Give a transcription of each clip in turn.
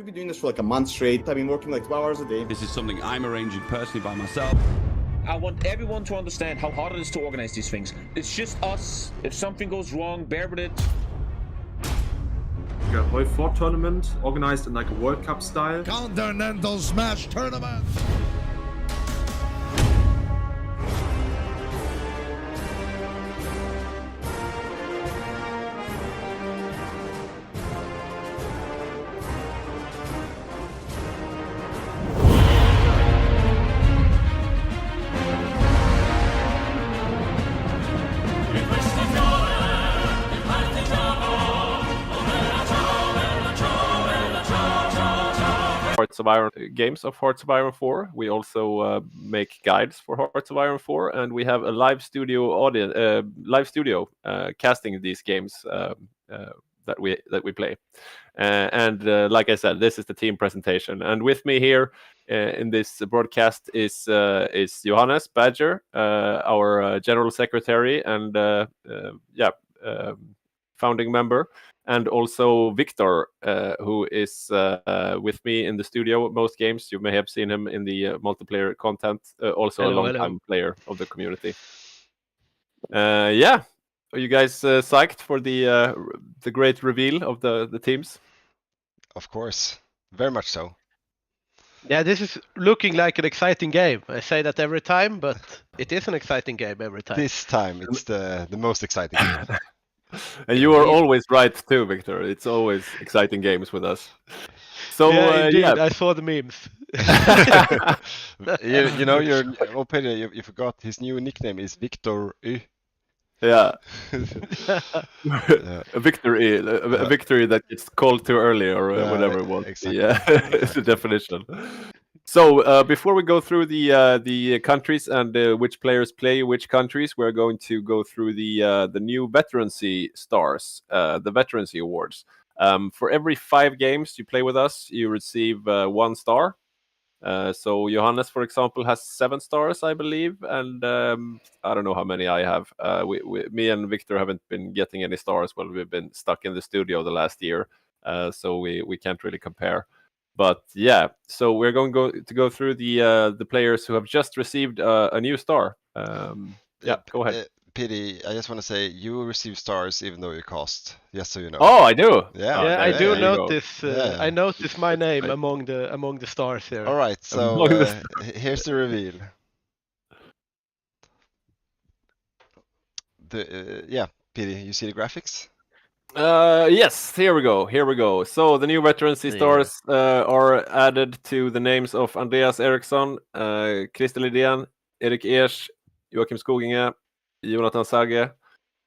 We've been doing this for like a month straight. I've been working like 12 hours a day. This is something I'm arranging personally by myself. I want everyone to understand how hard it is to organize these things. It's just us. If something goes wrong, bear with it. A HOI4 tournament organized in like a World Cup style. Continental Smash Tournament. Hearts of Iron games of Hearts of Iron 4. We also make guides for Hearts of Iron 4, and we have a live studio audience, casting these games that we play. And like I said, this is the team presentation. And with me here in this broadcast is Johannes Badger, our general secretary and founding member. And also Victor, who is with me in the studio most games. You may have seen him in the multiplayer content. Also a long-time player of the community. Are you guys psyched for the great reveal of the teams? Of course, very much so. Yeah, this is looking like an exciting game. I say that every time, but it is an exciting game every time. This time, it's the most exciting game. And you are always right too, Victor. It's always exciting games with us. So I saw the memes. Peter, you forgot his new nickname is Victor Y. Yeah. A victory that gets called too early or whatever it was. Exactly. Yeah, it's the definition. So before we go through the countries and which players play which countries, we're going to go through the new Veterancy stars, the Veterancy awards. For every 5 games you play with us, you receive 1 star. So Johannes, for example, has 7 stars, I believe, and I don't know how many I have. Me and Victor haven't been getting any stars while we've been stuck in the studio the last year, so we can't really compare. But yeah, so we're going to go through the players who have just received a new star. Go ahead. Pity, I just want to say you receive stars even though you cost. Just so you know. Oh, I do. Yeah, I do notice. I notice my name among the stars here. All right, so here's the reveal. Pity, you see the graphics? Yes, here we go. So the new Veterancy stars are added to the names of Andreas Eriksson, Christer Lidén, Erik Ers, Joakim Skoginge, Jonathan Sage,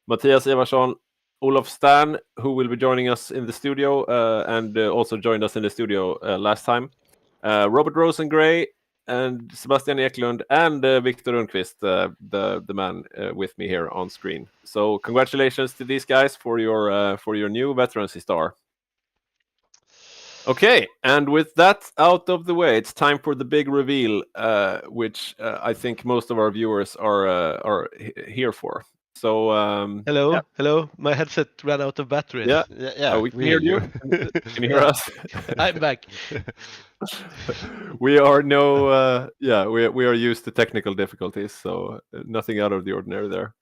Mattias Ivarsson, Olof Stern, who will be joining us in the studio and also joined us in the studio last time, Robert Rosengray, and Sebastian Eklund, and Victor Rundqvist, the man with me here on screen. So congratulations to these guys for your new Veterancy star. Okay, and with that out of the way, it's time for the big reveal, which I think most of our viewers are here for. So hello. My headset ran out of battery. Yeah. We can hear you. Can you hear us? I'm back. We are we are used to technical difficulties, so nothing out of the ordinary there.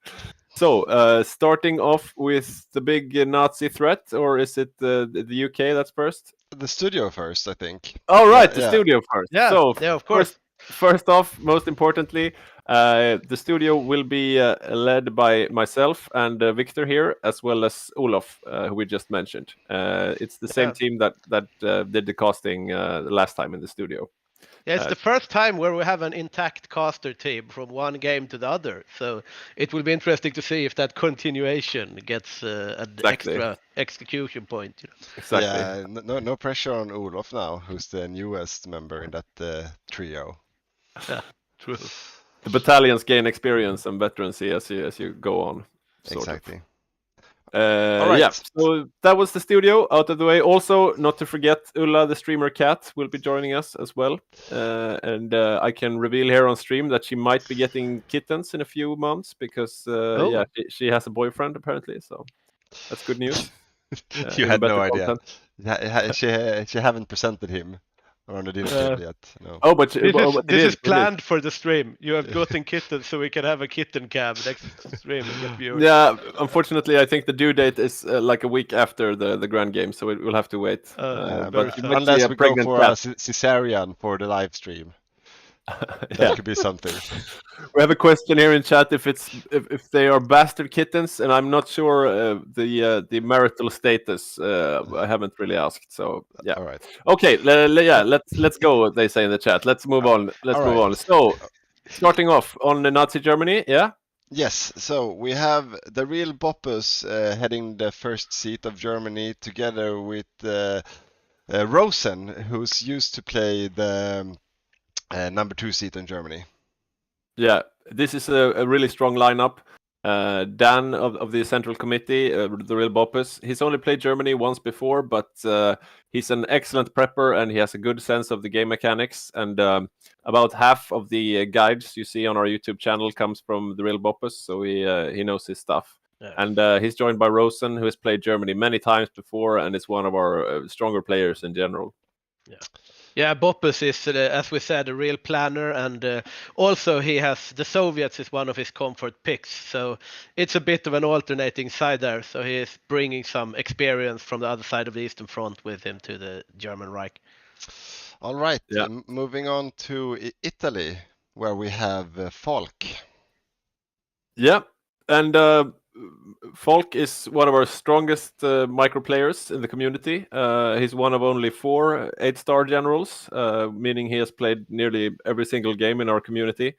So starting off with the big Nazi threat, or is it the UK that's first? The studio first, I think. Oh, right, the studio first. Yeah, so of course. First off, most importantly, the studio will be led by myself and Victor here, as well as Olof, who we just mentioned. It's the same team that did the casting last time in the studio. Yeah, it's the first time where we have an intact caster team from one game to the other. So it will be interesting to see if that continuation gets an extra execution point. You know? Exactly. Yeah, no pressure on Olof now, who's the newest member in that trio. Yeah, true. The battalions gain experience and veterancy as you go on. Exactly. All right. Yeah, so that was the studio out of the way. Also, not to forget, Ulla, the streamer cat, will be joining us as well. And I can reveal here on stream that she might be getting kittens in a few months because she has a boyfriend apparently. So that's good news. You had no idea. She haven't presented him on the dinner table yet. No. Oh, but This is planned for the stream. You have gotten kittens, so we can have a kitten cam next stream and get viewers. Yeah, unfortunately, I think the due date is like a week after the grand game, so we'll have to wait. But sad. unless we go pregnant for cat. a cesarean for the live stream, that Yeah. could be something. We have a question here in chat if they are bastard kittens, and I'm not sure the marital status. I haven't really asked, so yeah. All right. Okay, let's go. They say in the chat. Let's move on. Let's all move right. on. So, starting off on Nazi Germany, yeah. Yes, so we have the real Boppus heading the first seat of Germany together with Rosen, who's used to play the number 2 seat in Germany. Yeah, this is a really strong lineup. Dan of the Central Committee, the real Boppus, he's only played Germany once before, but he's an excellent prepper and he has a good sense of the game mechanics. And about half of the guides you see on our YouTube channel comes from the real Boppus, so he knows his stuff. Yeah. And he's joined by Rosen, who has played Germany many times before and is one of our stronger players in general. Yeah. Yeah, Boppus is, as we said, a real planner, and also he has the Soviets is one of his comfort picks. So it's a bit of an alternating side there. So he is bringing some experience from the other side of the Eastern Front with him to the German Reich. All right, yeah. Moving on to Italy, where we have Falk. Yeah, and Falk is one of our strongest micro players in the community. He's one of only 4 8-star generals, meaning he has played nearly every single game in our community.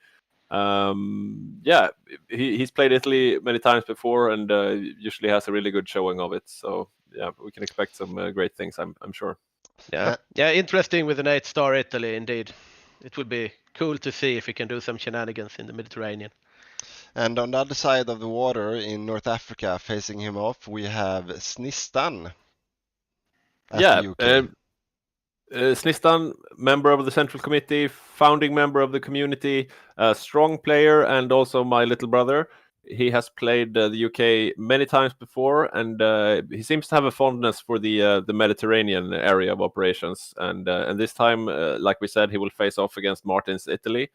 Yeah, he's played Italy many times before and usually has a really good showing of it. So yeah, we can expect some great things, I'm sure. Yeah, interesting with an 8-star Italy indeed. It would be cool to see if he can do some shenanigans in the Mediterranean. And on the other side of the water in North Africa, facing him off, we have Snistan. Snistan, member of the Central Committee, founding member of the community, a strong player, and also my little brother. He has played the UK many times before, and he seems to have a fondness for the Mediterranean area of operations. And this time, like we said, he will face off against Martin's Italy.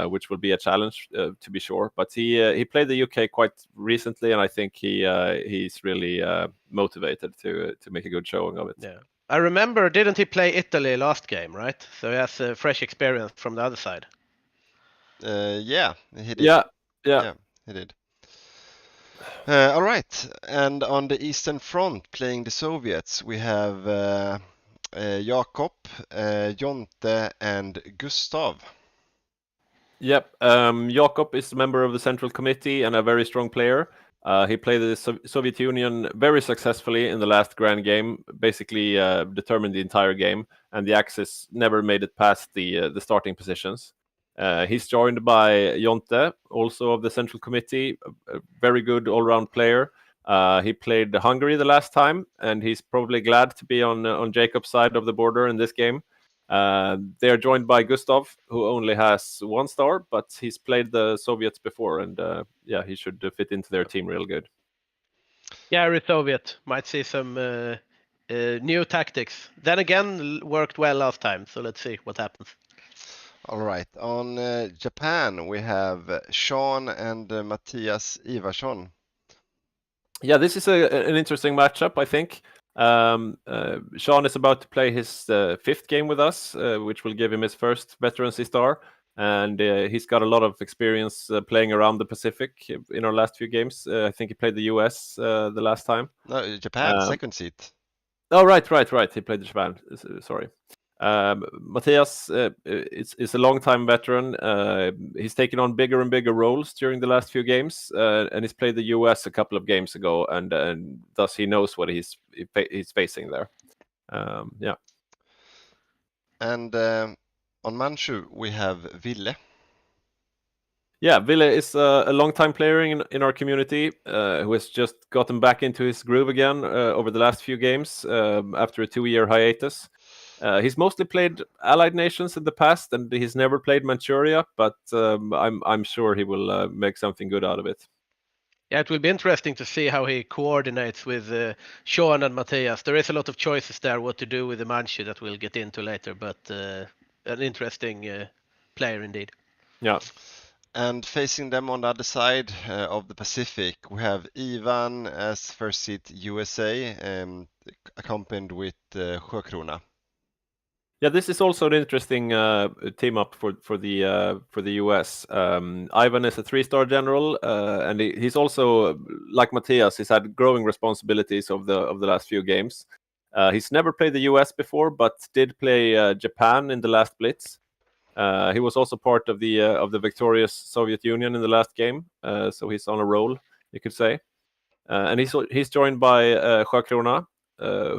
Which will be a challenge to be sure. But he played the UK quite recently, and I think he's really motivated to make a good showing of it. Yeah, I remember, didn't he play Italy last game, right? So he has a fresh experience from the other side. Yeah, he did. Yeah, he did. All right, and on the Eastern Front, playing the Soviets, we have Jakob, Jonte, and Gustav. Yep, Jakob is a member of the Central Committee and a very strong player. He played the Soviet Union very successfully in the last grand game, basically determined the entire game, and the Axis never made it past the starting positions. He's joined by Jonte, also of the Central Committee, a very good all-round player. He played Hungary the last time, and he's probably glad to be on Jacob's side of the border in this game. They are joined by Gustav, who only has 1 star, but he's played the Soviets before, and yeah, he should fit into their team real good. Yeah, Soviet might see some new tactics. Then again, worked well last time, so let's see what happens. All right, on Japan, we have Sean and Matthias Ivarsson. Yeah, this is an interesting matchup, I think. Sean is about to play his 5th game with us, which will give him his first Veterancy star, and he's got a lot of experience playing around the Pacific in our last few games. I think he played the US the last time. No, Japan, 2nd seat. Oh, right. He played the Japan. Sorry. Matthias is a long-time veteran. He's taken on bigger and bigger roles during the last few games, and he's played the US a couple of games ago, and thus he knows what he's facing there. Yeah. And on Manchu, we have Ville. Yeah, Ville is a long-time player in our community who has just gotten back into his groove again over the last few games after a 2-year hiatus. He's mostly played Allied nations in the past, and he's never played Manchuria, but I'm sure he will make something good out of it. Yeah, it will be interesting to see how he coordinates with Sean and Matthias. There is a lot of choices there what to do with the Manchu that we'll get into later, but an interesting player indeed. Yeah. And facing them on the other side of the Pacific, we have Ivan as first seed USA, accompanied with HOI4. Yeah, this is also an interesting team up for the US. Ivan is a 3-star general, and he's also like Matthias. He's had growing responsibilities of the last few games. He's never played the US before, but did play Japan in the last Blitz. He was also part of the victorious Soviet Union in the last game, so he's on a roll, you could say. And he's joined by HOI4,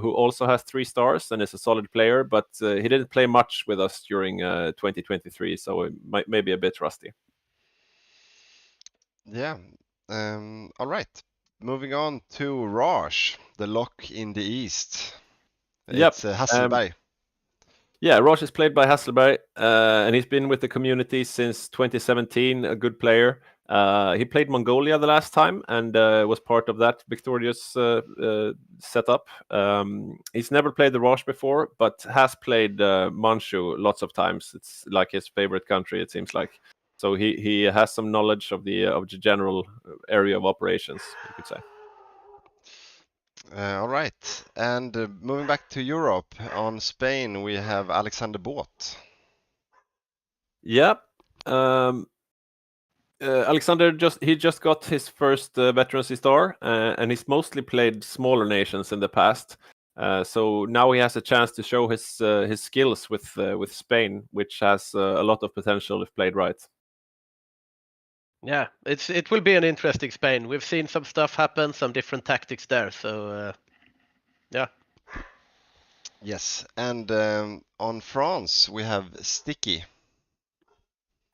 who also has 3 stars and is a solid player, but he didn't play much with us during 2023, so it may be a bit rusty. Yeah. All right. Moving on to Raj, the lock in the East. Yep. It's Hasselberg. Yeah, Raj is played by Hasselberg, and he's been with the community since 2017, a good player. He played Mongolia the last time and was part of that victorious setup. He's never played the Raj before, but has played Manchu lots of times. It's like his favorite country, it seems like. So he has some knowledge of the general area of operations, you could say. All right. And moving back to Europe, on Spain, we have Alexander Båt. Yeah. Alexander just got his first Veterancy star, and he's mostly played smaller nations in the past. So now he has a chance to show his skills with Spain, which has a lot of potential if played right. Yeah, it will be an interesting Spain. We've seen some stuff happen, some different tactics there. So yeah. Yes. And on France, we have Sticky.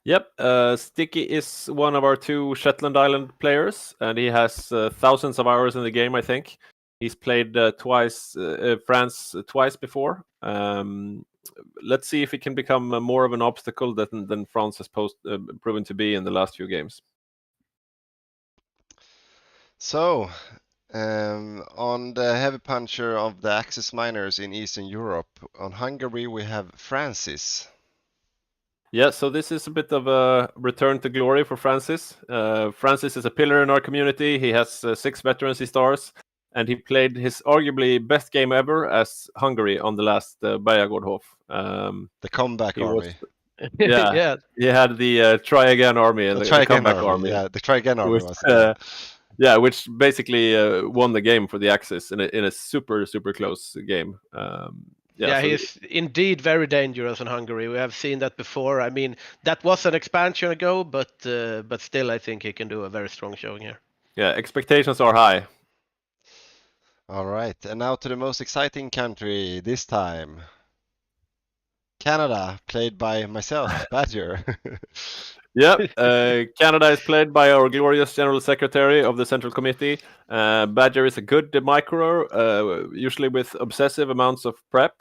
Yep, Sticky is one of our 2 Shetland Island players, and he has thousands of hours in the game, I think. He's played France twice before. Let's see if he can become more of an obstacle than France has proven to be in the last few games. So, on the heavy puncher of the Axis miners in Eastern Europe, on Hungary, we have Francis. Yeah, so this is a bit of a return to glory for Francis. Francis is a pillar in our community. He has 6 Veterancy stars, and he played his arguably best game ever as Hungary on the last Bayagordhof. The comeback army. Yeah, he had the try again army and the comeback army. Yeah, the try again army was yeah, which basically won the game for the Axis in a super close game. Yeah, he's indeed very dangerous in Hungary. We have seen that before. I mean, that was an expansion ago, but still, I think he can do a very strong showing here. Yeah, expectations are high. All right, and now to the most exciting country this time. Canada, played by myself, Badger. Yep, Canada is played by our glorious General Secretary of the Central Committee. Badger is a good micro, usually with obsessive amounts of prep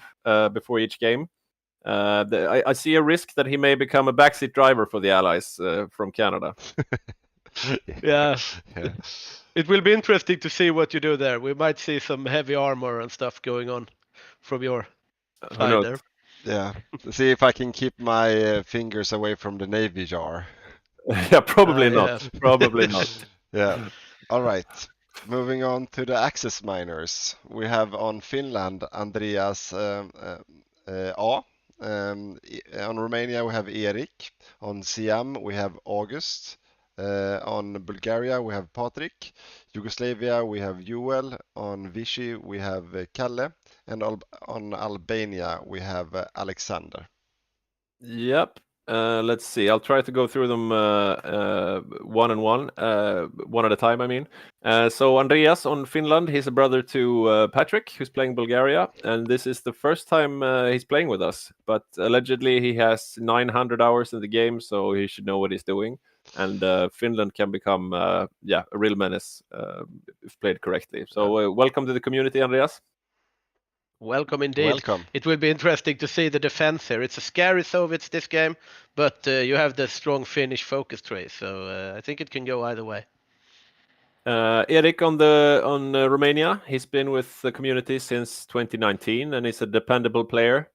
before each game. I see a risk that he may become a backseat driver for the Allies from Canada. Yeah. It will be interesting to see what you do there. We might see some heavy armor and stuff going on from your side there. Yeah, see if I can keep my fingers away from the Navy jar. Yeah, probably not. Yeah. Probably not. Yeah. All right. Moving on to the Axis miners. We have on Finland, Andreas A. On Romania, we have Erik. On Siam, we have August. On Bulgaria, we have Patrik. Yugoslavia, we have Joel. On Vichy, we have Kalle. And on Albania, we have Alexander. Yep. Let's see. I'll try to go through them one at a time, I mean. So Andreas on Finland, he's a brother to Patrick, who's playing Bulgaria. And this is the first time he's playing with us. But allegedly, he has 900 hours in the game, so he should know what he's doing. And Finland can become, a real menace if played correctly. So welcome to the community, Andreas. Welcome indeed. Welcome. It will be interesting to see the defense here. It's a scary Soviets this game, but you have the strong Finnish focus trait, so I think it can go either way. Erik on Romania. He's been with the community since 2019, and he's a dependable player.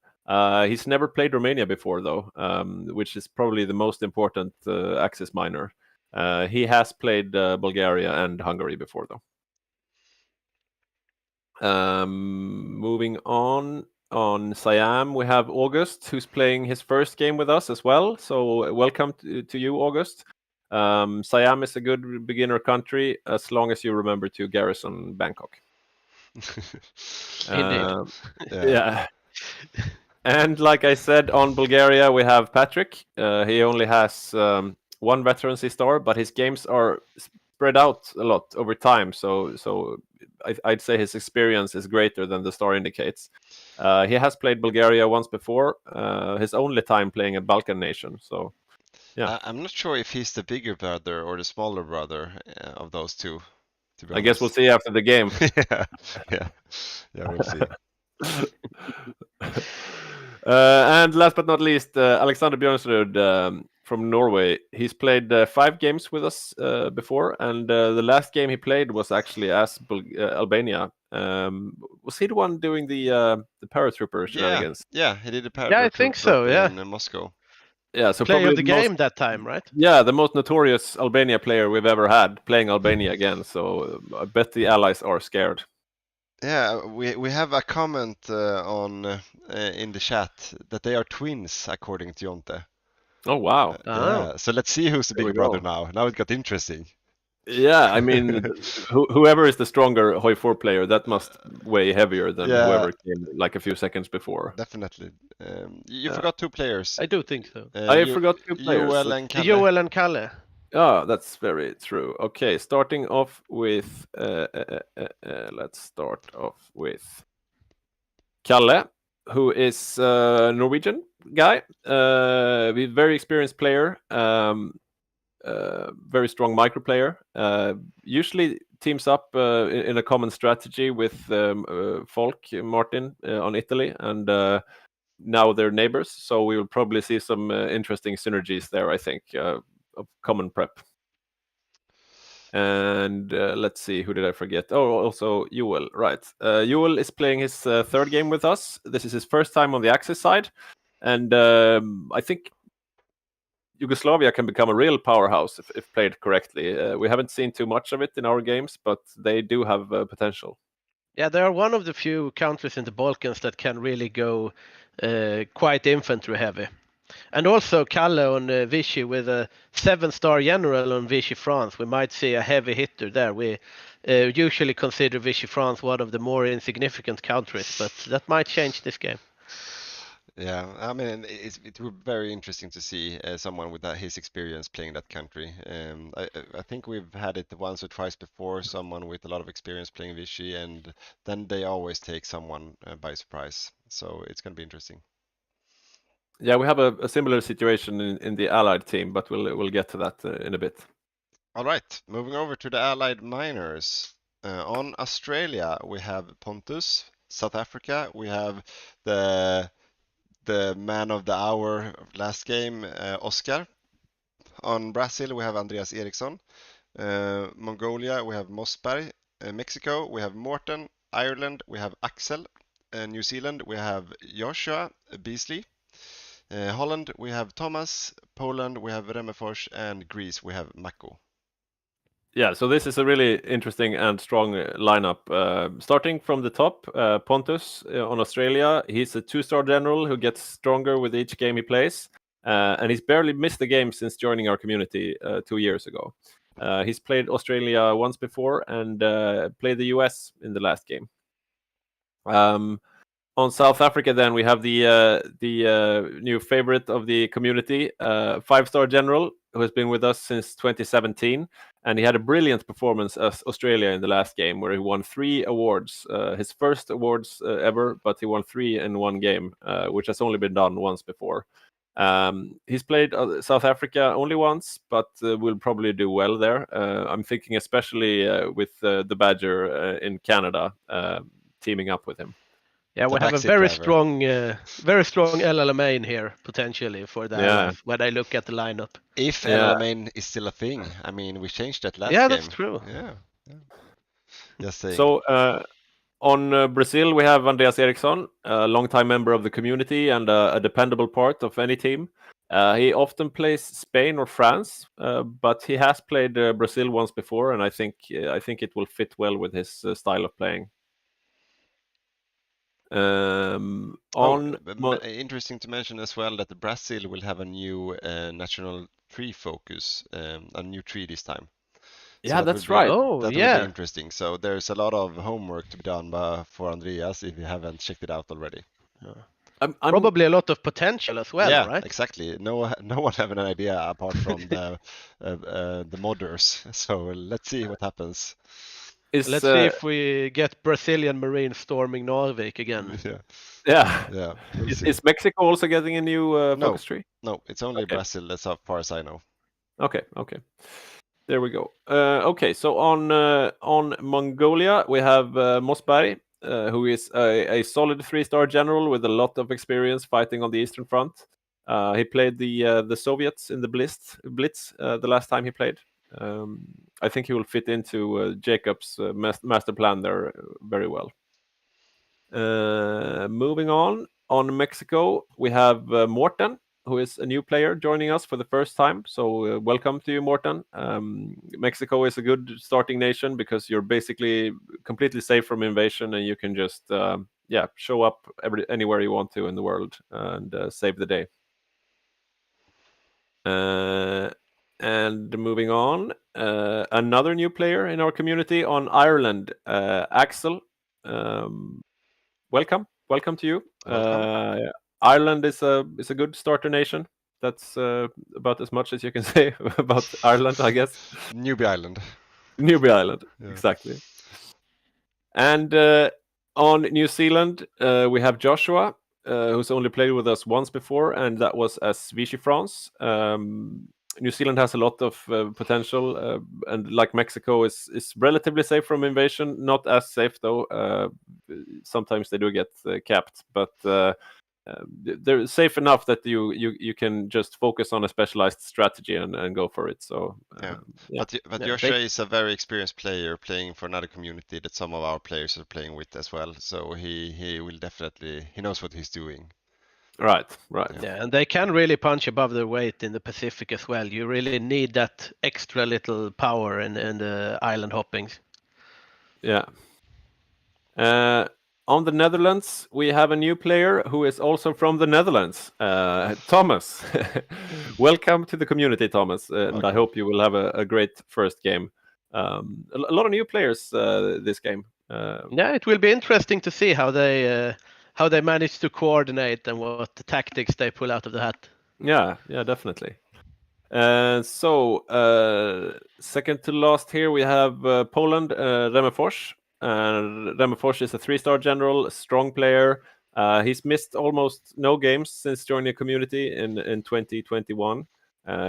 He's never played Romania before, though, which is probably the most important Axis minor. He has played Bulgaria and Hungary before, though. Moving on Siam, we have August, who's playing his first game with us as well. So welcome to you, August. Siam is a good beginner country as long as you remember to garrison Bangkok. Yeah. And like I said, on Bulgaria, we have Patrick. He only has one veterancy star, but his games are spread out a lot over time. So I'd say his experience is greater than the star indicates. He has played Bulgaria once before, his only time playing a Balkan nation. So, yeah. I'm not sure if he's the bigger brother or the smaller brother of those two. To be honest. I guess we'll see after the game. yeah, we'll see. And last but not least, Alexander Björnsrud from Norway. He's played 5 games with us before, and the last game he played was actually as Albania. Was he the one doing the paratrooper shenanigans? Yeah, he did the paratrooper. Yeah, I think so. Yeah, in Moscow. Yeah, so player probably of the game that time, right? Yeah, the most notorious Albania player we've ever had playing Albania again. So I bet the allies are scared. Yeah, we have a comment on in the chat that they are twins, according to Jonte. Oh wow! Yeah, so let's see who's the bigger brother now. Now it got interesting. Yeah, I mean, whoever is the stronger HOI4 player, that must weigh heavier than whoever came like a few seconds before. Definitely. You forgot 2 players. I do think so. I forgot 2 players. Joel and Kalle. Oh, that's very true. Okay, starting off with, let's start off with Kalle, who is a Norwegian guy, very experienced player, very strong micro player. Usually teams up in a common strategy with Folk Martin on Italy, and now they're neighbors. So we will probably see some interesting synergies there, I think, of common prep. And let's see, who did I forget? Oh, also Joel, right. Joel is playing his 3rd game with us. This is his first time on the Axis side. And I think Yugoslavia can become a real powerhouse if played correctly. We haven't seen too much of it in our games, but they do have potential. Yeah, they are one of the few countries in the Balkans that can really go quite infantry heavy. And also Kalle on Vichy with a 7-star general on Vichy France. We might see a heavy hitter there. We usually consider Vichy France one of the more insignificant countries, but that might change this game. Yeah, I mean, it would be very interesting to see someone with his experience playing that country. I think we've had it once or twice before, someone with a lot of experience playing Vichy, and then they always take someone by surprise. So it's going to be interesting. Yeah, we have a similar situation in the Allied team, but we'll get to that in a bit. All right, moving over to the Allied minors. On Australia, we have Pontus. South Africa, we have the man of the hour last game, Oscar. On Brazil, we have Andreas Eriksson. Mongolia, we have Mosberg. Mexico, we have Morten. Ireland, we have Axel. New Zealand, we have Joshua Beasley. Holland, we have Thomas. Poland, we have Remefors. And Greece, we have Mako. Yeah, so this is a really interesting and strong lineup. Starting from the top, Pontus on Australia. He's a 2-star general who gets stronger with each game he plays. And he's barely missed a game since joining our community 2 years ago. He's played Australia once before and played the US in the last game. On South Africa, then, we have the new favorite of the community, 5-star general, who has been with us since 2017. And he had a brilliant performance as Australia in the last game, where he won 3 awards, his first awards ever, but he won 3 in one game, which has only been done once before. He's played South Africa only once, but will probably do well there. I'm thinking especially with the Badger in Canada teaming up with him. Yeah, we have a very strong LLMA in here potentially for that. When I look at the lineup, if LLMA is still a thing, I mean, we changed that last game. Yeah, that's true. Yeah, Just saying. So on Brazil, we have Andreas Eriksson, a longtime member of the community and a dependable part of any team. He often plays Spain or France, but he has played Brazil once before, and I think it will fit well with his style of playing. Interesting to mention as well that Brazil will have a new national tree focus, a new tree this time. Yeah, that's right. Oh, That yeah. will be interesting. So there's a lot of homework to be done for Andreas if you haven't checked it out already. Probably a lot of potential as well, yeah, right? exactly. No one have an idea apart from the modders. So let's see what happens. Let's see if we get Brazilian Marines storming Narvik again. Yeah. We'll see. Is Mexico also getting a new focus tree? No, it's only Brazil. That's as far as I know. Okay. There we go. Okay, so on Mongolia we have Mosberg, who is a solid 3-star general with a lot of experience fighting on the Eastern Front. He played the Soviets in the Blitz the last time he played. I think he will fit into Jacob's master plan there very well. Moving on Mexico, we have Morten, who is a new player joining us for the first time. So welcome to you, Morten. Mexico is a good starting nation because you're basically completely safe from invasion, and you can just show up anywhere you want to in the world and save the day. And moving on, another new player in our community on Ireland, Axel. Welcome to you. Welcome. Ireland is a good starter nation. That's about as much as you can say about Ireland, I guess. Newbie Island. Newbie Island, Yeah. exactly. And on New Zealand, we have Joshua, who's only played with us once before, and that was as Vichy France. New Zealand has a lot of potential, and like Mexico, is relatively safe from invasion. Not as safe though. Sometimes they do get capped, but they're safe enough that you can just focus on a specialized strategy and go for it. So But Joshua is a very experienced player playing for another community that some of our players are playing with as well. So he will definitely, he knows what he's doing. Right. Yeah, and they can really punch above their weight in the Pacific as well. You really need that extra little power in the island hoppings. Yeah. On the Netherlands, we have a new player who is also from the Netherlands, Thomas. Welcome to the community, Thomas, and I hope you will have a great first game. A lot of new players this game. Yeah, it will be interesting to see how they manage to coordinate and what tactics they pull out of the hat. Yeah, definitely. So second to last here, we have Poland, Remefors. Remefors is a 3-star general, a strong player. He's missed almost no games since joining the community in 2021.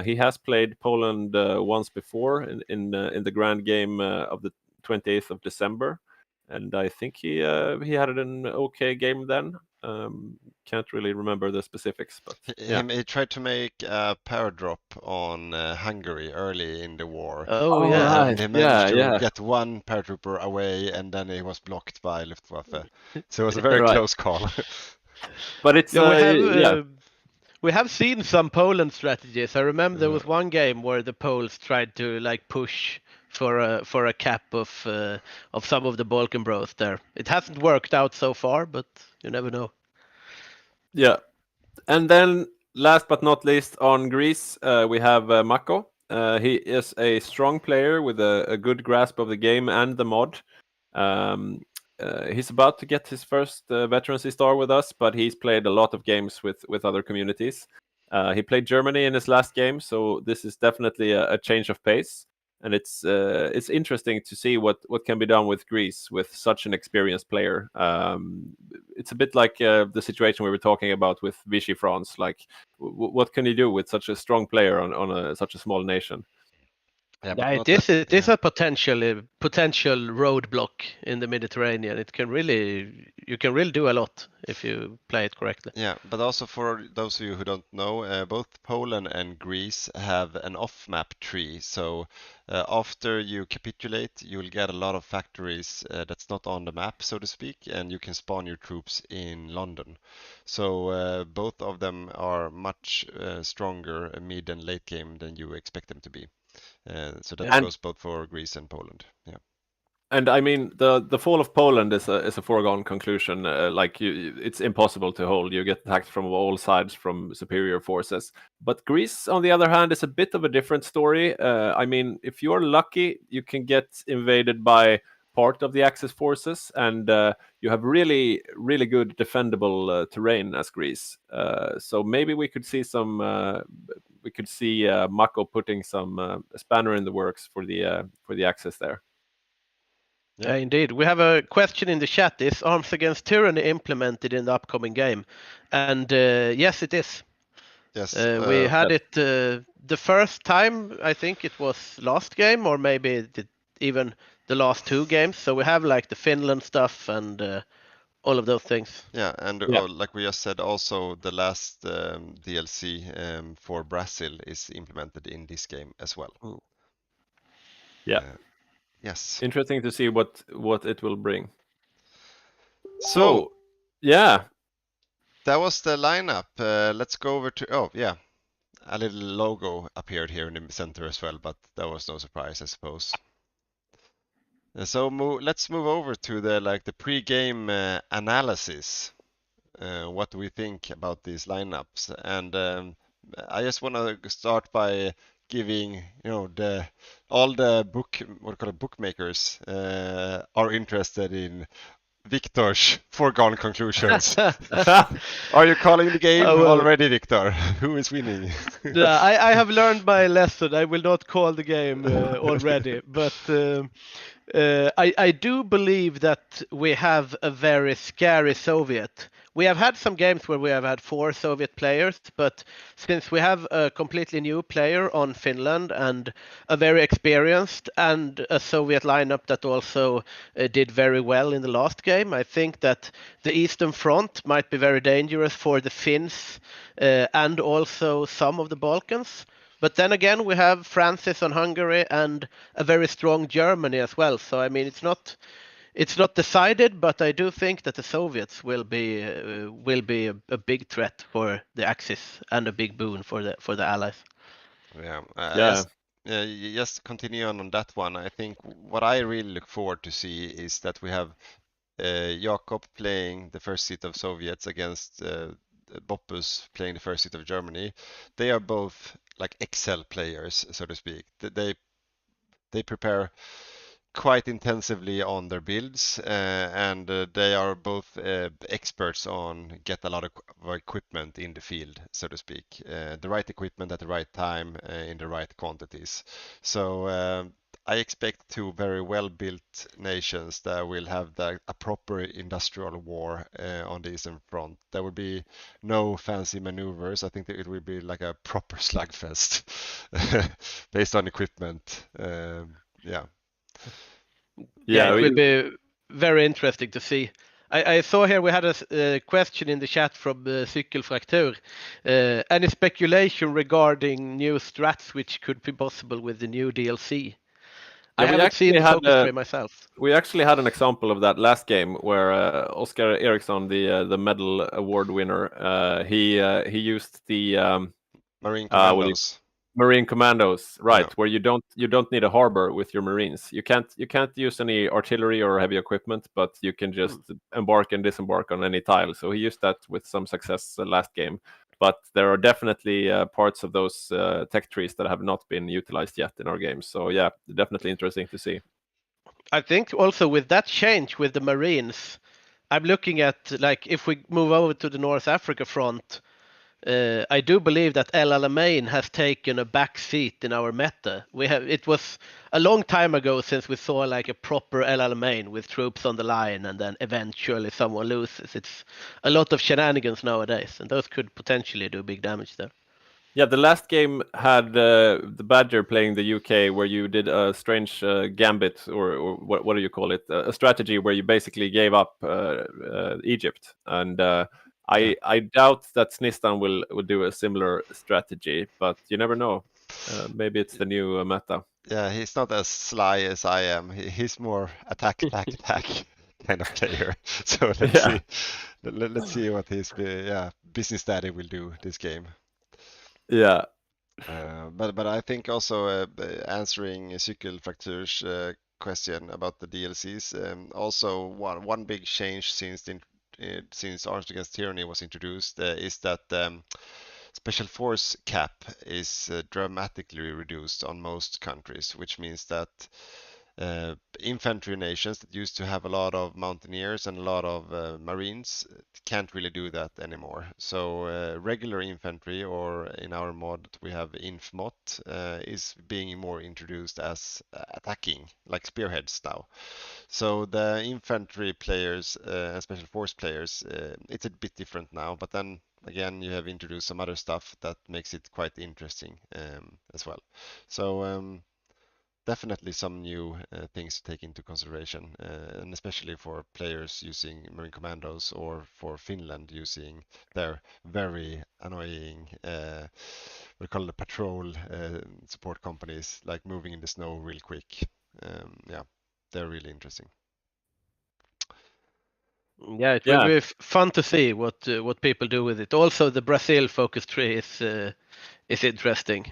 He has played Poland once before in the grand game of the 28th of December, and I think he had an okay game then. Can't really remember the specifics, but he tried to make a power drop on Hungary early in the war. Oh yeah, and he managed to get one paratrooper away, and then he was blocked by Luftwaffe. So it was a very close call. But it's we have seen some Poland strategies. I remember there was one game where the Poles tried to push for a cap of some of the Balkan bros there. It hasn't worked out so far, but you never know. Yeah, and then last but not least on Greece, we have Mako. He is a strong player with a good grasp of the game and the mod. He's about to get his first Veterancy star with us, but he's played a lot of games with other communities. He played Germany in his last game, so this is definitely a change of pace. And it's interesting to see what can be done with Greece with such an experienced player. It's a bit like the situation we were talking about with Vichy France. Like, what can you do with such a strong player on such a small nation? It is a potential roadblock in the Mediterranean. You can really do a lot if you play it correctly. Yeah, but also for those of you who don't know, both Poland and Greece have an off-map tree. So After you capitulate, you will get a lot of factories that's not on the map, so to speak, and you can spawn your troops in London. So both of them are much stronger mid and late game than you expect them to be. So that goes both for Greece and Poland. Yeah. And I mean, the fall of Poland is a foregone conclusion. It's impossible to hold. You get attacked from all sides from superior forces. But Greece, on the other hand, is a bit of a different story. I mean, if you're lucky, you can get invaded by part of the Axis forces, and you have really, really good defendable terrain as Greece. So maybe we could see Mako putting some spanner in the works for the Axis there. Yeah, indeed. We have a question in the chat. Is Arms Against Tyranny implemented in the upcoming game? And yes, it is. Yes. We had it the first time, I think it was last game, or maybe even the last 2 games. So we have like the Finland stuff and all of those things. Yeah, and like we just said, also the last DLC for Brazil is implemented in this game as well. Yeah. Yes. Interesting to see what it will bring. So yeah. That was the lineup. Let's go over to a little logo appeared here in the center as well, but that was no surprise, I suppose. So let's move over to the pre-game analysis. What do we think about these lineups? And I just want to start by giving all the bookmakers are interested in Victor's foregone conclusions. Are you calling the game already, Victor? Who is winning? I have learned my lesson. I will not call the game already, but I do believe that we have a very scary Soviet. We have had some games where we have had 4 Soviet players, but since we have a completely new player on Finland and a very experienced and a Soviet lineup that also did very well in the last game, I think that the Eastern Front might be very dangerous for the Finns and also some of the Balkans. But then again, we have Francis on Hungary and a very strong Germany as well. So I mean, it's not decided, but I do think that the Soviets will be a big threat for the Axis and a big boon for the Allies. Just continue on that one. I think what I really look forward to see is that we have Jakob playing the first seat of Soviets against Boppus playing the first seat of Germany. They are both like Excel players, so to speak. They prepare quite intensively on their builds, and they are both experts on get a lot of equipment in the field, so to speak. The right equipment at the right time in the right quantities. So I expect 2 very well-built nations that will have a proper industrial war on the Eastern Front. There will be no fancy maneuvers. I think that it will be like a proper slugfest based on equipment. It will be very interesting to see. I saw here we had a question in the chat from Cykelfraktur. Any speculation regarding new strats which could be possible with the new DLC? I haven't seen the focus tray myself. We actually had an example of that last game where Oskar Eriksson, the medal award winner, he used the Marine Commandos. Marine Commandos, right? Yeah. Where you don't need a harbor with your Marines. You can't use any artillery or heavy equipment, but you can just embark and disembark on any tile. So he used that with some success last game. But there are definitely parts of those tech trees that have not been utilized yet in our games. So yeah, definitely interesting to see. I think also with that change with the Marines, I'm looking at like if we move over to the North Africa front. I do believe that El Alamein has taken a back seat in our meta. It was a long time ago since we saw like a proper El Alamein with troops on the line and then eventually someone loses. It's a lot of shenanigans nowadays, and those could potentially do big damage there. Yeah, the last game had the Badger playing the UK, where you did a strange gambit, or what do you call it? A strategy where you basically gave up Egypt, and I doubt that Snistan will do a similar strategy, but you never know. Maybe it's the new meta. Yeah, he's not as sly as I am. He's more attack, attack, attack kind of player. So let's Yeah. see. Let's see what his business daddy will do this game. Yeah. But I think also answering Cykelfraktur's question about the DLCs, also one big change since Arms Against Tyranny was introduced is that special force cap is dramatically reduced on most countries, which means that infantry nations that used to have a lot of mountaineers and a lot of marines can't really do that anymore. So regular infantry, or in our mod we have infmot, is being more introduced as attacking, like spearheads now. So the infantry players and special force players, it's a bit different now, but then again you have introduced some other stuff that makes it quite interesting as well. So definitely some new things to take into consideration, and especially for players using Marine Commandos, or for Finland using their very annoying, we call it patrol support companies, like moving in the snow real quick. Yeah, they're really interesting. Yeah, it will be fun to see what people do with it. Also, the Brazil focus tree is interesting.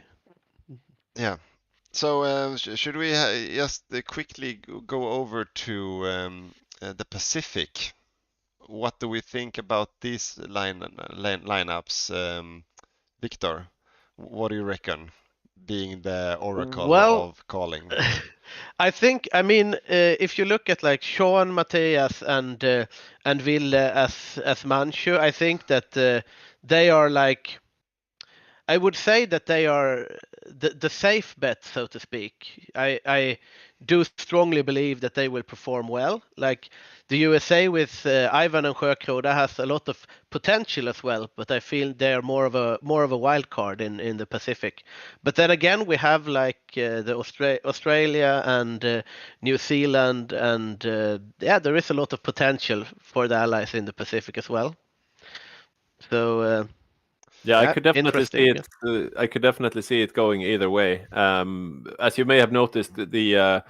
Yeah. So should we just quickly go over to the Pacific? What do we think about these lineups, Victor? What do you reckon, being the oracle Well, of calling? I mean, if you look at like Sean, Mateas, and Ville as Manchu, I think that they are like, I would say that they are the safe bet, so to speak. I do strongly believe that they will perform well. Like the USA with Ivan and Sjökroda has a lot of potential as well, but I feel they are more of a wild card in the Pacific. But then again, we have like the Australia and New Zealand, and yeah, there is a lot of potential for the allies in the Pacific as well. So. Yeah, I could definitely see interesting. it. I could definitely see it going either way. As you may have noticed, the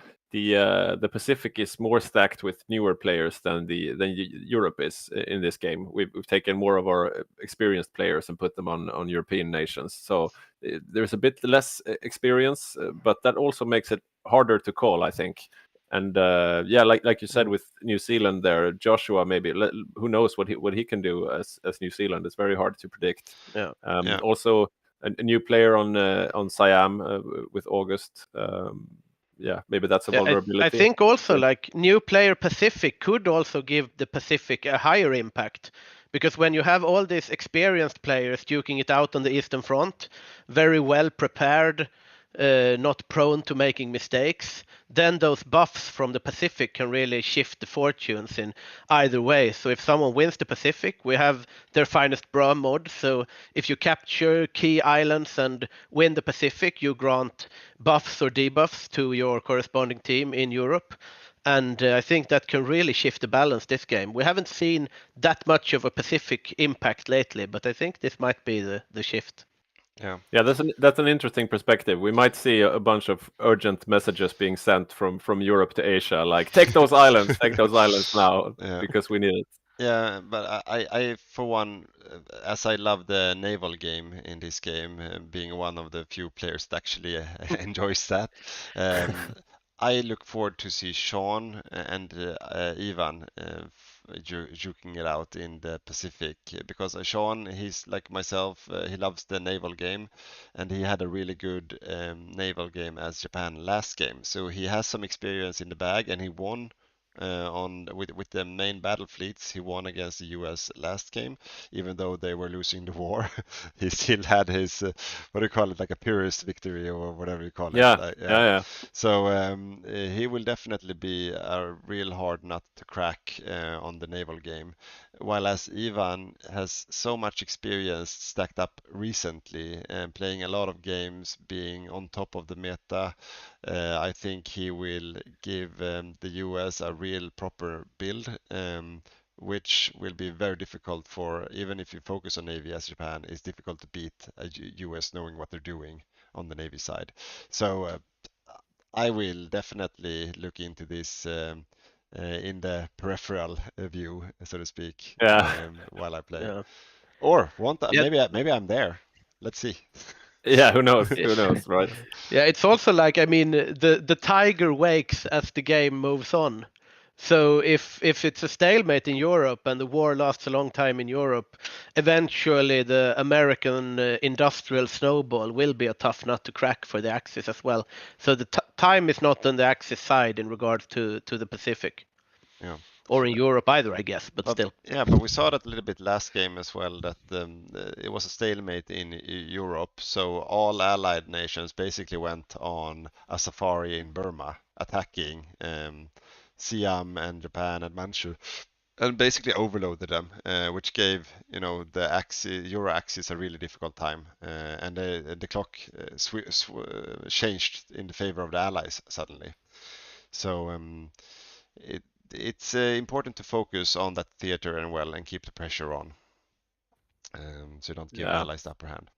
Pacific is more stacked with newer players than Europe is in this game. We've taken more of our experienced players and put them on European nations. So there's a bit less experience, but that also makes it harder to call, I think. And yeah, like you said with New Zealand there, Joshua, maybe who knows what he can do as New Zealand. It's very hard to predict. Yeah. Also, a new player on Siam with August. Yeah, maybe that's a vulnerability. I think also like new player Pacific could also give the Pacific a higher impact, because when you have all these experienced players duking it out on the Eastern Front, very well prepared, not prone to making mistakes, then those buffs from the Pacific can really shift the fortunes in either way. So if someone wins the Pacific, we have their finest bra mod. So if you capture key islands and win the Pacific, you grant buffs or debuffs to your corresponding team in Europe. And I think that can really shift the balance this game. We haven't seen that much of a Pacific impact lately, but I think this might be the shift. Yeah, that's an interesting perspective. We might see a bunch of urgent messages being sent from Europe to Asia, like take those islands now, because we need it. Yeah, but I for one, as I love the naval game in this game, being one of the few players that actually enjoys that, I look forward to see Sean and Ivan juking it out in the Pacific, because Sean, he's like myself, he loves the naval game, and he had a really good naval game as Japan last game, so he has some experience in the bag, and he won with the main battle fleets. He won against the US last game, even though they were losing the war. He still had his what do you call it, like a Pyrrhus victory or whatever you call it. Yeah. So he will definitely be a real hard nut to crack on the naval game. While as Ivan has so much experience stacked up recently and playing a lot of games, being on top of the meta, I think he will give the US a real proper build, which will be very difficult for, even if you focus on Navy as Japan, it's difficult to beat a US knowing what they're doing on the Navy side. So I will definitely look into this in the peripheral view, so to speak, Yeah. while I play. Yeah. Or won't I, Yeah. maybe I'm there. Let's see. Yeah, who knows? Who knows, right? Yeah, it's also like, I mean, the tiger wakes as the game moves on. So if it's a stalemate in Europe and the war lasts a long time in Europe, eventually the American industrial snowball will be a tough nut to crack for the Axis as well. So the time is not on the Axis side in regards to the Pacific Yeah. or in Europe either, I guess. But But still, yeah, but we saw that a little bit last game as well, that it was a stalemate in Europe, so all allied nations basically went on a safari in Burma, attacking Siam and Japan and Manchu, and basically overloaded them, which gave the axis, Euro axis a really difficult time, and the clock changed in the favor of the allies suddenly. So it it's important to focus on that theater and keep the pressure on, so you don't give Yeah, allies the upper hand.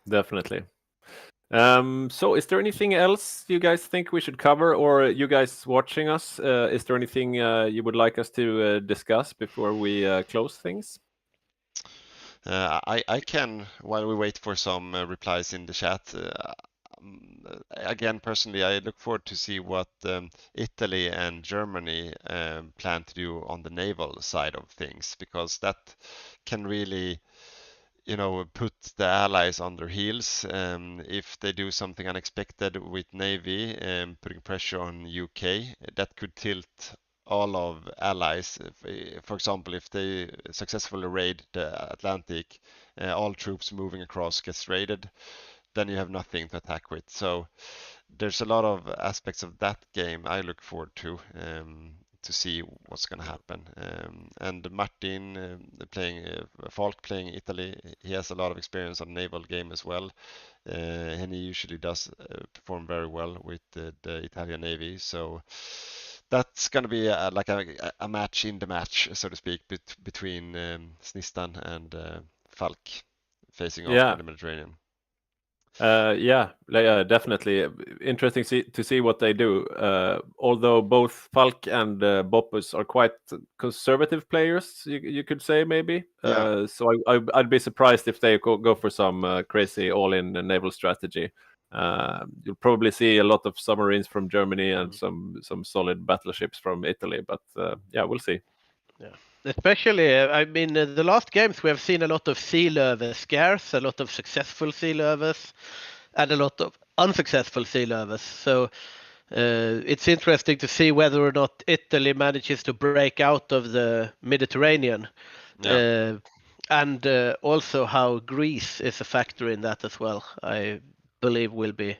definitely. So is there anything else you guys think we should cover, or you guys watching us, is there anything you would like us to discuss before we close things? I can, while we wait for some replies in the chat, again, personally, I look forward to see what Italy and Germany plan to do on the naval side of things, because that can really, put the allies on their heels. If they do something unexpected with Navy, putting pressure on UK, that could tilt all of allies. For example, if they successfully raid the Atlantic, all troops moving across gets raided, then you have nothing to attack with. So there's a lot of aspects of that game I look forward to see what's going to happen. And Martin playing Falk playing Italy, he has a lot of experience on naval game as well, and he usually does perform very well with the Italian Navy. So that's going to be like a match in the match, so to speak, between Snistan and Falk facing off Yeah. in the Mediterranean. Yeah, definitely. Interesting to see what they do. Although both Falk and Boppus are quite conservative players, you could say maybe. Yeah. So I'd be surprised if they go for some crazy all-in naval strategy. You'll probably see a lot of submarines from Germany and some solid battleships from Italy. But yeah, we'll see. yeah. Especially, I mean, the last games we have seen a lot of sea level scares, a lot of successful sea levels, and a lot of unsuccessful sea levels. So it's interesting to see whether or not Italy manages to break out of the Mediterranean, Yeah. and also how Greece is a factor in that as well. I believe will be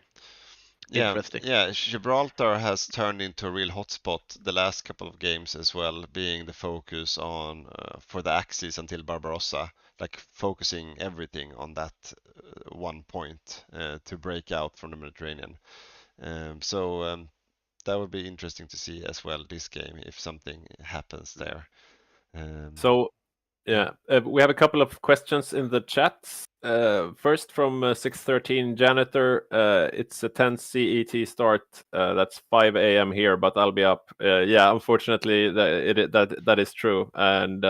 interesting. Yeah, Gibraltar has turned into a real hotspot the last couple of games as well, being the focus on for the Axis until Barbarossa, like focusing everything on that one point to break out from the Mediterranean. So that would be interesting to see as well this game if something happens there. So yeah, we have a couple of questions in the chat. First from 613 Janitor. It's a 10 CET start. That's 5 a.m. here, but I'll be up. Yeah, unfortunately, that is true, and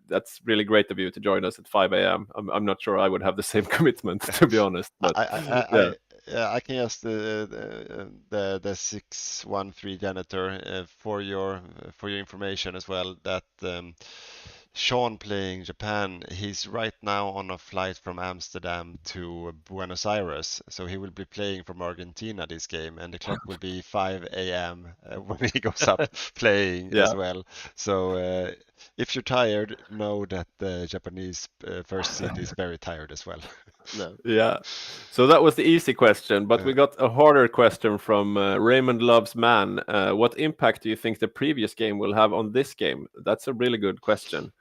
that's really great of you to join us at 5 a.m. I'm not sure I would have the same commitment, to be honest. But I can ask the 613 Janitor for your information as well that Sean playing Japan, he's right now on a flight from Amsterdam to Buenos Aires, so he will be playing from Argentina this game, and the clock will be 5 a.m. When he goes up playing as well. So if you're tired, know that the Japanese first seed is very tired as well. No. Yeah, so that was the easy question, but we got a harder question from Raymond Loves Man. What impact do you think the previous game will have on this game? That's a really good question.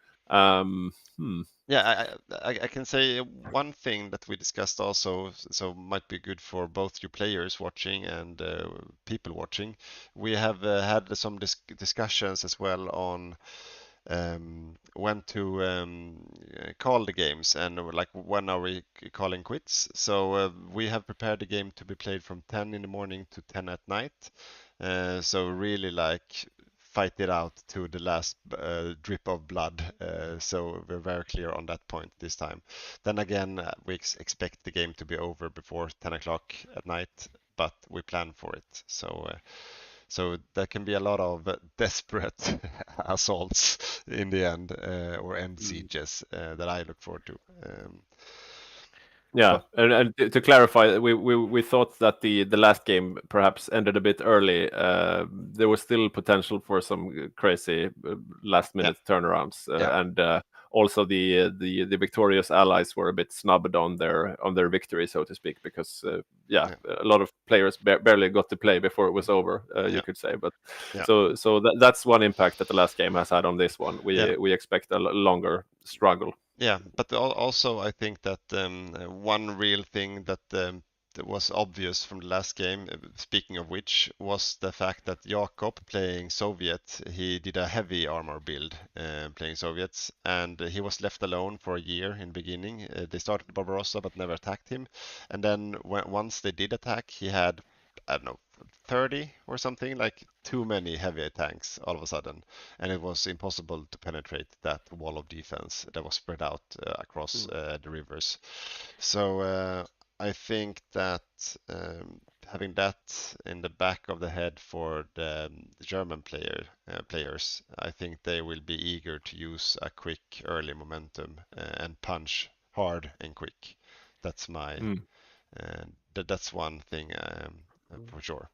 Yeah, I can say one thing that we discussed also, so might be good for both you players watching and people watching. We have had some discussions as well on when to call the games and like when are we calling quits. So we have prepared the game to be played from 10 in the morning to 10 at night. So really like fight it out to the last drip of blood. So we're very clear on that point this time. Then again, we expect the game to be over before 10 o'clock at night, but we plan for it. So there can be a lot of desperate assaults in the end, or end sieges that I look forward to. Yeah, and to clarify, we thought that the last game perhaps ended a bit early. There was still potential for some crazy last minute turnarounds, and also the victorious allies were a bit snubbed on their victory, so to speak, because a lot of players barely got to play before it was over, you could say. But so that's one impact that the last game has had on this one. We expect a longer struggle. Yeah, but also I think that one real thing that was obvious from the last game, speaking of which, was the fact that Jakob playing Soviet, he did a heavy armor build playing Soviets, and he was left alone for a year in the beginning. They started Barbarossa but never attacked him, and then once they did attack, he had, I don't know, 30 or something, like too many heavy tanks all of a sudden, and it was impossible to penetrate that wall of defense that was spread out across the rivers. So I think that having that in the back of the head for the German players, I think they will be eager to use a quick early momentum and punch hard and quick. That's my that's one thing for sure.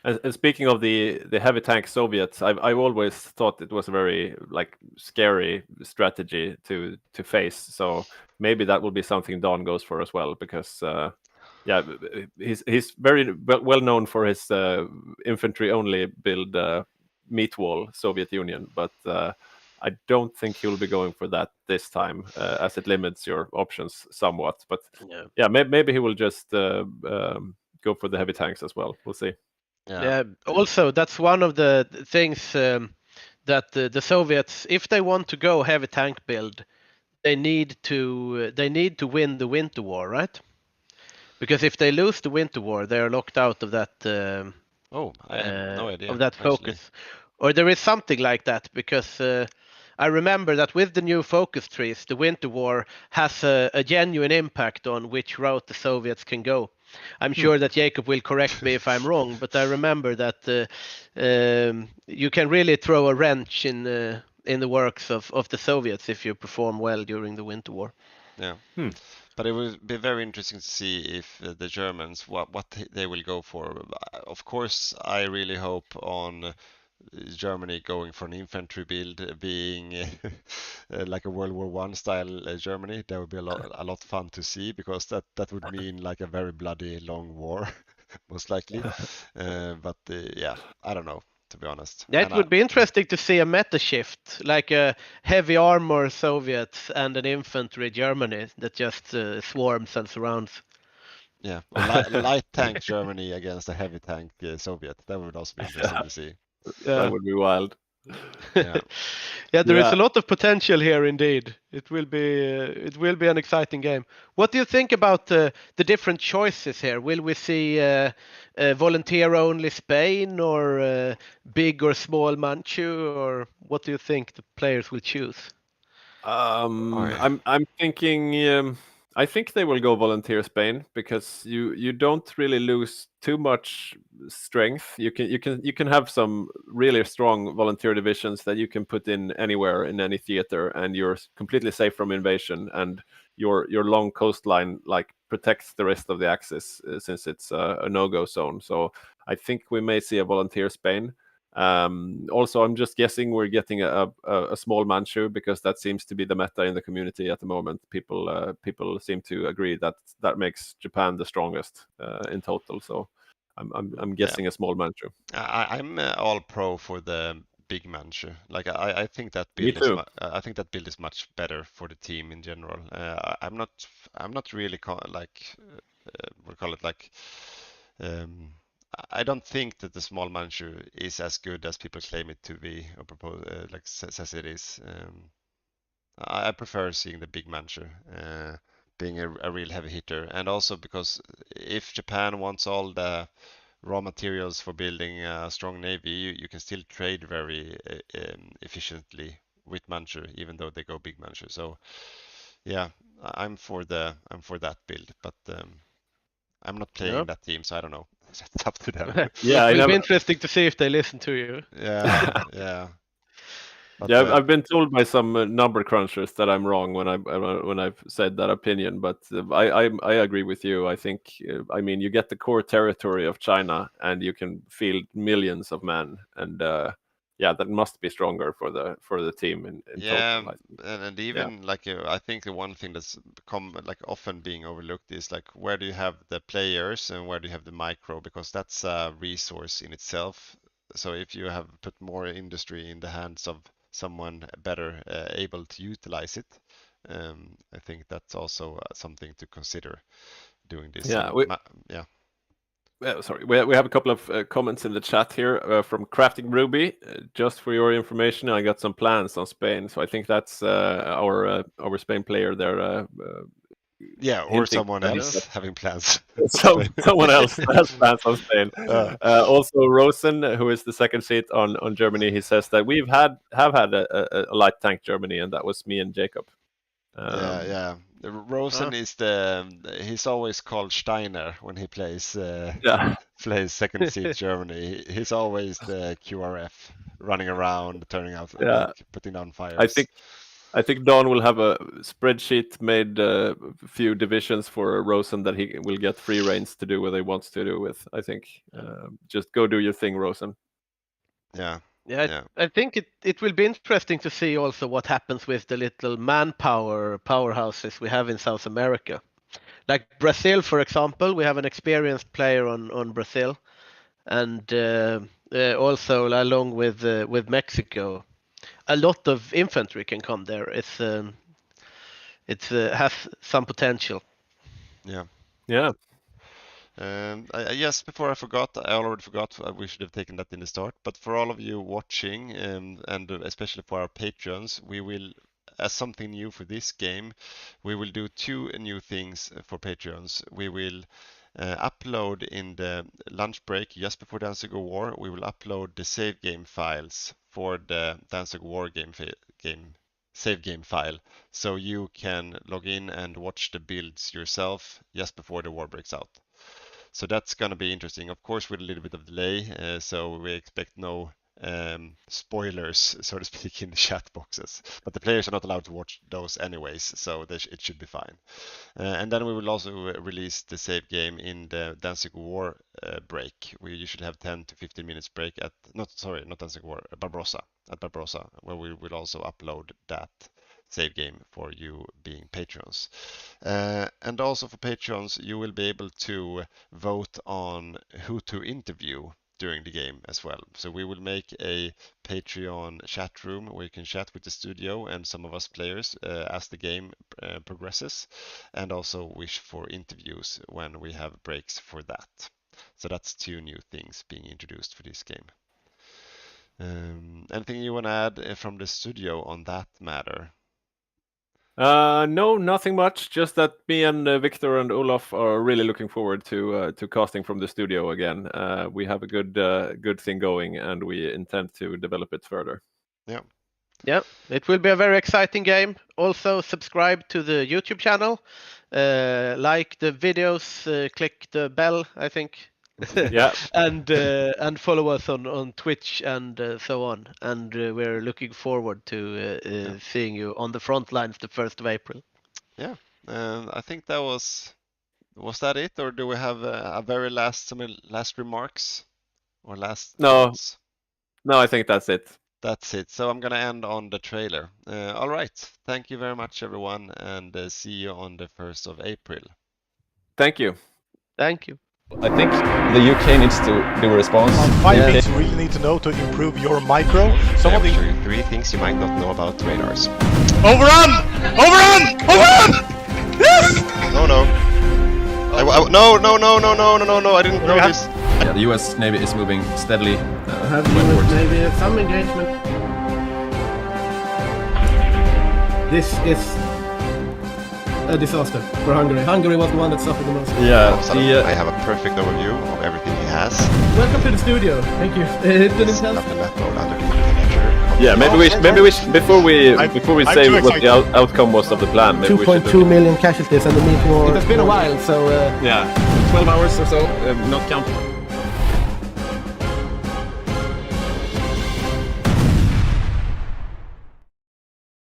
And speaking of the heavy tank Soviets, I've always thought it was a very like scary strategy to face. So maybe that will be something Don goes for as well, because he's very well known for his infantry only build meat wall Soviet Union, but I don't think he'll be going for that this time, as it limits your options somewhat. But maybe he will just go for the heavy tanks as well. We'll see. Yeah. Also, that's one of the things that the Soviets, if they want to go heavy tank build, they need to win the Winter War, right? Because if they lose the Winter War, they are locked out of that. I have no idea of that focus, actually. or there is something like that. Because I remember that with the new focus trees, the Winter War has a genuine impact on which route the Soviets can go. I'm sure that Jacob will correct me if I'm wrong, but I remember that you can really throw a wrench in the works of the Soviets if you perform well during the Winter War. Yeah. But it will be very interesting to see if the Germans, what they will go for. Of course, I really hope on Germany going for an infantry build, being like a World War I style Germany. That would be a lot fun to see, because that would mean like a very bloody long war, most likely. But I don't know, to be honest. It would be interesting to see a meta shift, like a heavy armor Soviets and an infantry Germany that just swarms and surrounds. Yeah, light tank Germany against a heavy tank Soviet. That would also be interesting to see. That would be wild. There is a lot of potential here indeed. It will be an exciting game. What do you think about the different choices here? Will we see volunteer only Spain, or big or small Manchu, or what do you think the players will choose? I'm thinking I think they will go volunteer Spain, because you don't really lose too much strength. You can have some really strong volunteer divisions that you can put in anywhere in any theater, and you're completely safe from invasion, and your long coastline like protects the rest of the axis, since it's a no-go zone. So I think we may see a volunteer Spain. Also, I'm just guessing we're getting a small Manchu, because that seems to be the meta in the community at the moment. People seem to agree that makes Japan the strongest in total. So I'm guessing a small Manchu. I'm all pro for the big Manchu. Like I think that build Me too. I think that build is much better for the team in general. I'm not really we call it like I don't think that the small Manchu is as good as people claim it to be or propose says it is. I prefer seeing the big Manchu being a real heavy hitter, and also because if Japan wants all the raw materials for building a strong navy, you can still trade very efficiently with Manchu, even though they go big Manchu. So yeah, I'm for that build, but I'm not playing that team, so I don't know. It's up to them. Yeah, It will be interesting to see if they listen to you. Yeah, yeah. But, yeah, I've been told by some number crunchers that I'm wrong when I've said that opinion, but I agree with you. I think I mean you get the core territory of China, and you can field millions of men, and yeah, that must be stronger for the team in total. And even like I think the one thing that's become like often being overlooked is like where do you have the players and where do you have the micro, because that's a resource in itself. So if you have put more industry in the hands of someone better able to utilize it, I think that's also something to consider doing this. Yeah, sorry, we have a couple of comments in the chat here from Crafting Ruby. Just for your information, I got some plans on Spain, so I think that's our Spain player there. Yeah, or someone else having plans. Someone else has plans on Spain. Also, Rosen, who is the second seat on Germany, he says that we've had a light tank Germany, and that was me and Jacob. Yeah. Rosen is he's always called Steiner when he plays plays second seat Germany. He's always the QRF running around, turning out, putting on fires. I think Don will have a spreadsheet made a few divisions for Rosen that he will get free reins to do what he wants to do with. I think just go do your thing, Rosen. Yeah. I think it will be interesting to see also what happens with the little manpower powerhouses we have in South America. Like Brazil, for example, we have an experienced player on Brazil, and also along with Mexico, a lot of infantry can come there. It has some potential. Yeah. Yes, before I already forgot, we should have taken that in the start. But for all of you watching, and especially for our patrons, we will, as something new for this game, we will do two new things for patrons. We will upload in the lunch break just before Danzig War. We will upload the save game files for the Danzig War save game file, so you can log in and watch the builds yourself just before the war breaks out. So that's going to be interesting, of course, with a little bit of delay, so we expect no spoilers, so to speak, in the chat boxes. But the players are not allowed to watch those anyways, so it should be fine. And then we will also release the save game in the Danzig War break. We usually have 10 to 15 minutes break at, not Danzig War, Barbarossa, where we will also upload that save game for you being patrons. And also for patrons, you will be able to vote on who to interview during the game as well. So we will make a Patreon chat room where you can chat with the studio and some of us players as the game progresses, and also wish for interviews when we have breaks for that. So that's two new things being introduced for this game. Anything you want to add from the studio on that matter? No, nothing much. Just that me and Victor and Olaf are really looking forward to casting from the studio again. We have a good thing going, and we intend to develop it further. Yeah, it will be a very exciting game. Also, subscribe to the YouTube channel, like the videos, click the bell, I think. Yeah, and follow us on Twitch and so on. And we're looking forward to seeing you on the front lines the 1st of April. Yeah, I think that was that it, or do we have a very last remarks or last thoughts? No, I think that's it. That's it. So I'm gonna end on the trailer. All right, thank you very much, everyone, and see you on the 1st of April. Thank you. Thank you. I think the UK needs to do a response. 5 things you really need to know to improve your micro. Some of the 3 things you might not know about radars. Overrun! Overrun! Overrun! Yes! No. No, I didn't know this. Yeah, the US Navy is moving steadily. Have US Navy some engagement? This is a disaster for Hungary. Hungary was the one that suffered the most. Yeah, All of a sudden, I have a perfect overview of everything he has. Welcome to the studio. Thank you. This is not the map mode underneath the temperature. Yeah, maybe we before we I'm say too what the excited. outcome was of the plan, maybe we should 2.2 million casualties and the meeting war. It has been a while, so yeah, 12 hours or so, not counting.